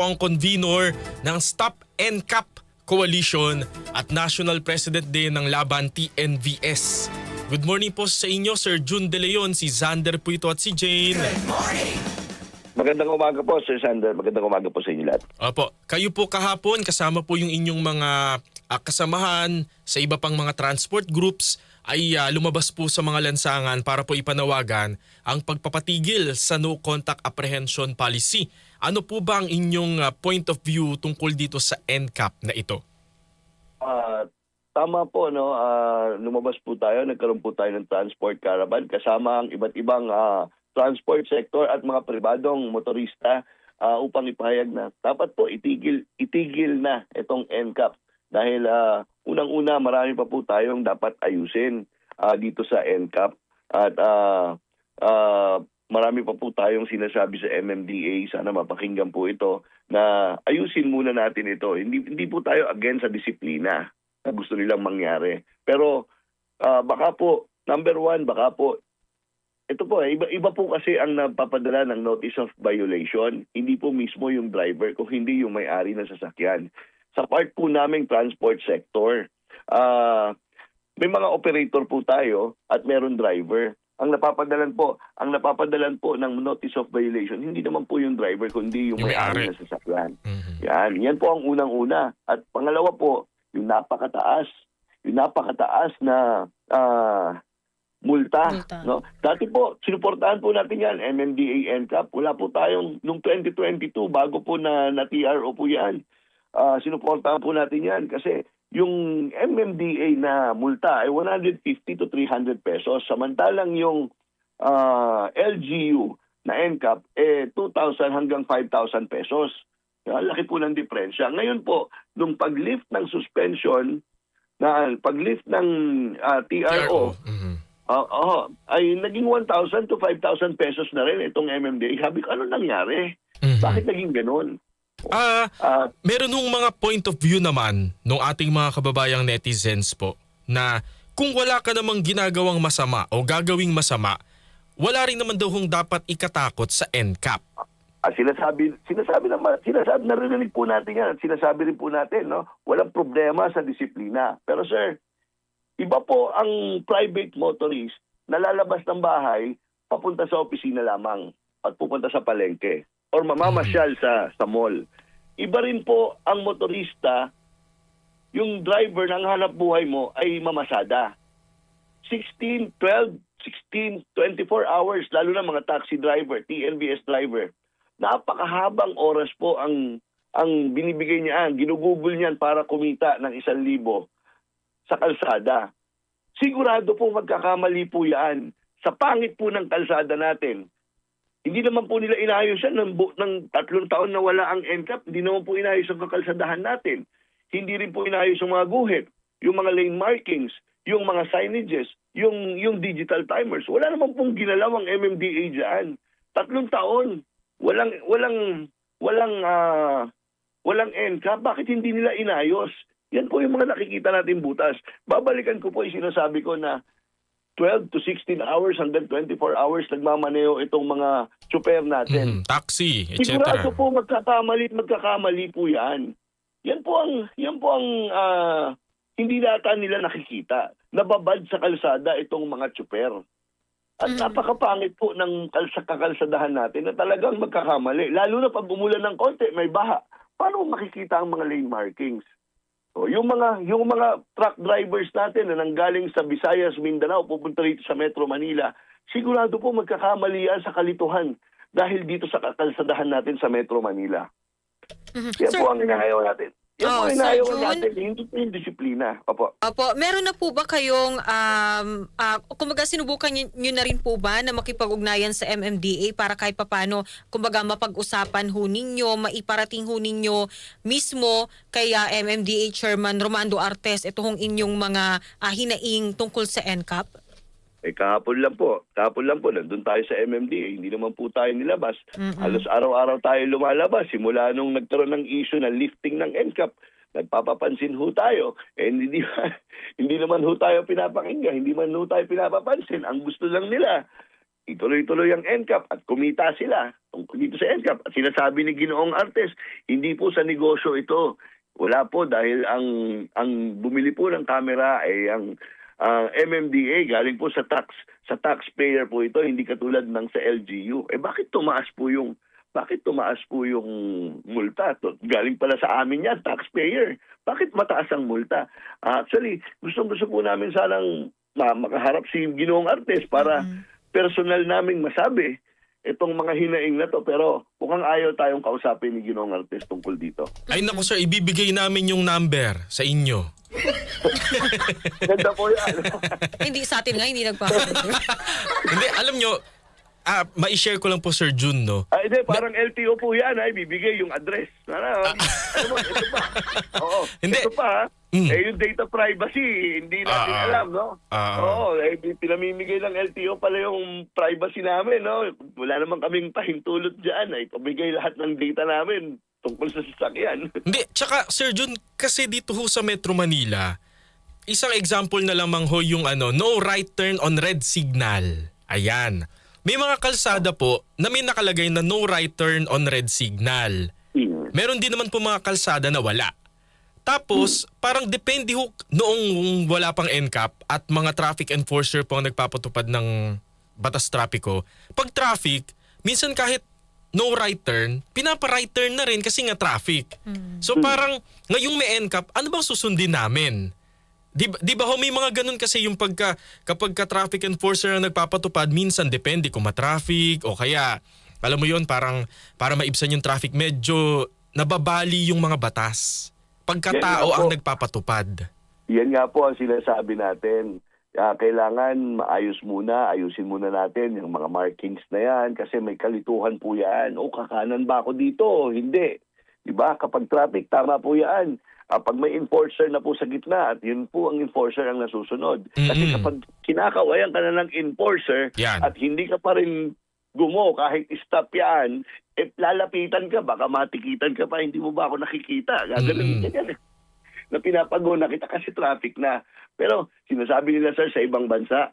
ang convener ng Stop NCAP Coalition at National President din ng Laban TNVS. Good morning po sa inyo, Sir June De Leon, si Xander po ito at si Jane. Good morning! Magandang umaga po, Sir Sander. Magandang umaga po sa inyo lahat. Opo, kayo po kahapon kasama po yung inyong mga kasamahan sa iba pang mga transport groups ay lumabas po sa mga lansangan para po ipanawagan ang pagpapatigil sa no contact apprehension policy. Ano po ba ang inyong point of view tungkol dito sa NCAP na ito? Tama po, no? Lumabas po tayo, nagkaroon po tayo ng transport caravan kasama ang iba't ibang transport sector at mga pribadong motorista upang ipahayag na dapat po itigil na itong NCAP dahil unang-una marami pa po tayong dapat ayusin dito sa NCAP at marami pa po tayong sinasabi sa MMDA, sana mapakinggan po ito na ayusin muna natin ito. Hindi po tayo against sa disiplina na gusto nilang mangyari. Pero baka po, number one, baka po ito po, iba po kasi ang napapadala ng notice of violation. Hindi po mismo yung driver, kung hindi yung may-ari ng sasakyan. Sa part po naming transport sector, may mga operator po tayo at meron driver. Ang napapadalan po ng notice of violation, hindi naman po yung driver, kundi yung may-ari ng sasakyan. Yan po ang unang-una. At pangalawa po, yung napakataas na multa. No? Dati po, sinuportahan po natin yan, MMDA NCAP. Wala po tayong, noong 2022, bago po na TRO po yan, sinuportahan po natin yan kasi yung MMDA na multa ay 150 to 300 pesos. Samantalang yung LGU na NCAP, 2,000 hanggang 5,000 pesos. Laki po ng diferensya. Ngayon po, nung pag-lift ng suspension, pag-lift ng TRO, ay naging 1,000 to 5,000 pesos na rin itong MMDA. Sabi ko, ano nangyari? Bakit naging ganun? Meron nung mga point of view naman ng ating mga kababayang netizens po na kung wala ka namang ginagawang masama o gagawing masama, wala rin naman daw dapat ikatakot sa NCAP. Sinasabi narinig po natin yan at sinasabi rin po natin, no? Walang problema sa disiplina. Pero sir, iba po ang private motorist na lalabas ng bahay papunta sa opisina lamang at pupunta sa palengke or mamamasyal sa mall. Iba rin po ang motorista, yung driver ng hanap buhay mo ay mamasada. 16, 12, 16, 24 hours, lalo na mga taxi driver, TNVS driver. Napakahabang oras po ang binibigay niya, ginugugol niyan para kumita ng 1,000 sa kalsada. Sigurado po magkakamali po yan. Sa pangit po ng kalsada natin, hindi naman po nila inayos yan ng 3 taon na wala ang NCAP. Hindi naman po inayos ang kakalsadahan natin. Hindi rin po inayos ang mga guhit, yung mga lane markings, yung mga signages, yung digital timers. Wala naman pong ginalaw ang MMDA dyan. 3 taon, walang NCAP. Bakit hindi nila inayos? Yan po yung mga nakikita natin butas. Babalikan ko po yung sinasabi ko na 12 to 16 hours hanggang 24 hours nagmamaneho itong mga tsuper natin. Taxi, etc. Sigurado po magkakamali po yan. Yan po ang hindi data nila nakikita. Nababad sa kalsada itong mga tsuper. At napakapangit po ng kakalsadahan natin na talagang magkakamali. Lalo na pag umulan ng konti, may baha. Paano makikita ang mga lane markings? So, yung mga truck drivers natin na nanggaling sa Visayas, Mindanao, pupunta rito sa Metro Manila, sigurado po magkakamali yan sa kalituhan dahil dito sa kalsadahan natin sa Metro Manila. Yan po ang inahayaw natin. Yan po ang inahayaw natin, hindi po yung disiplina. Opo, meron na po ba kayong, kumbaga sinubukan nyo na rin po ba na makipag-ugnayan sa MMDA para kahit papano, kumbaga mapag-usapan ho ninyo, maiparating ho ninyo mismo kay MMDA Chairman Romando Artes ito hong inyong mga hinaing tungkol sa NCAP? Kahapon lang po, nandun tayo sa MMDA, hindi naman po tayo nilabas. Halos araw-araw tayo lumalabas, simula nung nagkaroon ng issue ng lifting ng NCAP, nagpapapansin ho tayo. Hindi naman ho tayo pinapakinggan, hindi man ho tayo pinapapansin. Ang gusto lang nila, ituloy-tuloy ang NCAP at kumita sila tungkol dito sa NCAP. At sinasabi ni Ginoong Artes, hindi po sa negosyo ito. Wala po dahil ang bumili po ng camera ay ang MMDA, galing po sa taxpayer po ito, hindi katulad ng sa LGU. Bakit tumaas po yung multa? Galing pala sa amin yan, taxpayer. Bakit mataas ang multa? Actually, gusto po namin sanang makaharap si Ginoong Artes para personal naming masabi itong mga hinaing na to. Pero mukhang ayaw tayong kausapin ni Ginoong Artes tungkol dito. Ay naku sir, ibibigay namin yung number sa inyo. Ganda po yan. Hindi sa atin nga, hindi Hindi, alam nyo, ma-share ko lang po Sir Jun, no? Hindi, parang LTO po yan, bibigay yung address. Ano mo, ito pa. Oo, Hindi. ito pa. Yung data privacy, hindi natin alam, no? Oo, pinamimigay ng LTO pala yung privacy namin, no? Wala naman kaming pahintulot dyan, pabigay lahat ng data namin tungkol sa sasakyan. Hindi, tsaka Sir Jun, kasi dito ho sa Metro Manila, isang example na lamang ho yung no right turn on red signal. Ayan. May mga kalsada po na may nakalagay na no right turn on red signal. Meron din naman po mga kalsada na wala. Tapos, parang depende ho noong wala pang NCAP at mga traffic enforcer po ang nagpapatupad ng batas trapiko. Pag traffic, minsan kahit no right turn, pinapa-right turn na rin kasi nga traffic. So parang ngayong may NCAP, ano bang susundin namin? Di ba ho, may mga ganun kasi yung kapag ka-traffic enforcer na nagpapatupad, minsan depende kung ma-traffic o kaya, alam mo yun, parang para maibsan yung traffic, medyo nababali yung mga batas. Pagkatao ang nagpapatupad. Yan nga po ang sinasabi natin. Kailangan ayusin muna natin yung mga markings na yan kasi may kalituhan po yan. Kakanan ba ako dito? Hindi. Diba? Kapag traffic, tama po yan. Pag may enforcer na po sa gitna at yun po ang enforcer ang nasusunod. Kasi kapag kinakawayan ka na ng enforcer at hindi ka pa rin kahit stop yan, lalapitan ka, baka matikitan ka pa, hindi mo ba ako nakikita? Gaganon yan. Na pinapagona kita kasi traffic na. Pero sinasabi nila sir sa ibang bansa,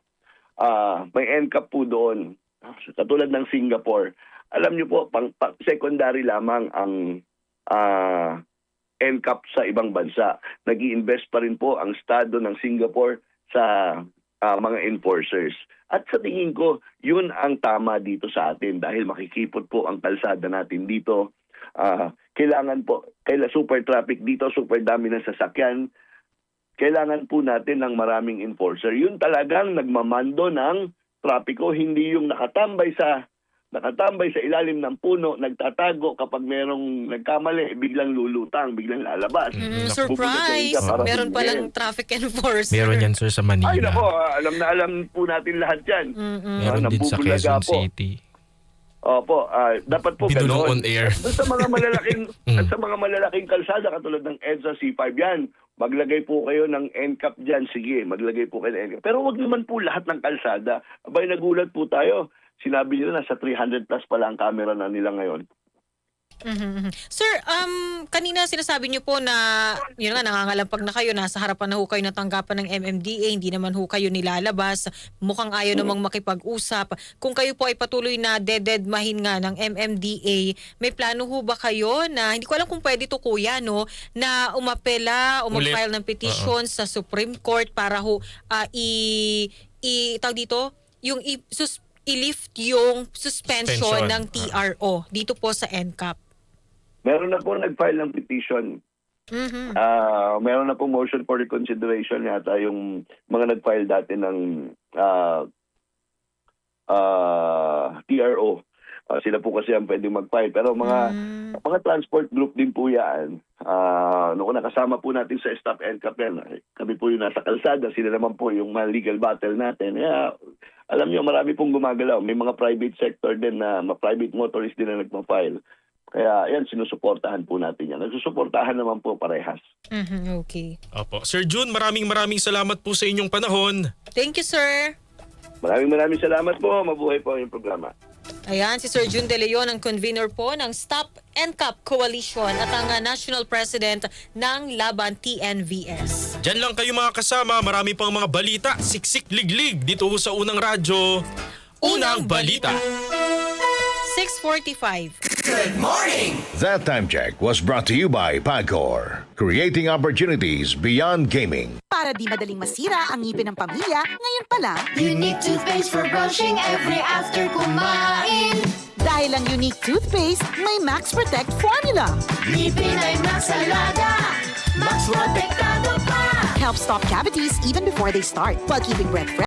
may NCAP po doon. Katulad ng Singapore. Alam niyo po, secondary lamang ang NCAP sa ibang bansa. Nag-i-invest pa rin po ang estado ng Singapore sa mga enforcers. At sa tingin ko, yun ang tama dito sa atin dahil makikipot po ang kalsada natin dito. Kailangan super traffic dito, super dami ng sasakyan. Kailangan po natin ng maraming enforcer. Yun talagang nagmamando ng trapiko, hindi yung nakatambay sa ilalim ng puno, nagtatago kapag merong nagkamali, biglang lulutang, biglang lalabas. Surprise! Meron palang traffic enforcer. Meron yan sir sa Manila. Ay nako, alam po natin lahat yan. Meron din sa Quezon City. Opo, dapat po Binulong on gano'n. air. Sa mga malalaking kalsada katulad ng EDSA C5 yan, maglagay po kayo ng NCAP dyan. Sige, maglagay po kayo ng NCAP. Pero wag naman po lahat ng kalsada. Abay, nagulat po tayo. Sinabi nila nasa 300 plus pala ang camera na nila ngayon. Sir, kanina sinasabi niyo po na yun nga, nangangalampag na kayo, nasa harapan na ho kayo ng tanggapan ng MMDA, hindi naman ho kayo nilalabas, mukhang ayaw namang makipag-usap. Kung kayo po ay patuloy na dededmahin nga ng MMDA, may plano ho ba kayo na, hindi ko alam kung pwede to kuya, no, na umapela ng petition sa Supreme Court para ho tawag dito, yung i-lift yung suspension ng TRO dito po sa NCAP? Meron na po nag-file ng petition. Meron na po motion for reconsideration yata yung mga nag-file dati ng TRO. Sila po kasi ang pwedeng mag-file. Pero mga transport group din po yan. Noong nakasama po natin sa staff NCAP yan, kami po yung nasa kalsada. Sila naman po yung mga legal battle natin. Alam niyo, marami pong gumagalaw. May mga private sector din na private motorist din na nagpa-file. Kaya yan, sinusuportahan po natin yan. Nagsusuportahan naman po parehas. Okay. Opo. Sir Jun, maraming salamat po sa inyong panahon. Thank you, sir. Maraming salamat po. Mabuhay po yung programa. Ayan, si Sir Jun De Leon, ang convener po ng Stop NCAP Coalition at ang National President ng Laban TNVS. Diyan lang kayo mga kasama. Marami pang mga balita, siksik, liglig dito sa Unang Radyo. Unang Balita. 6:45. That time check was brought to you by Pagcor, creating opportunities beyond gaming. Para di madaling masira ang ngipin ng pamilya, ngayon pa lang, Unique toothpaste for brushing every after kumain. dahil ang unique toothpaste may Max Protect formula. Ngipin ay Max Alaga, Max Protektado pa. Helps stop cavities even before they start while keeping breath fresh.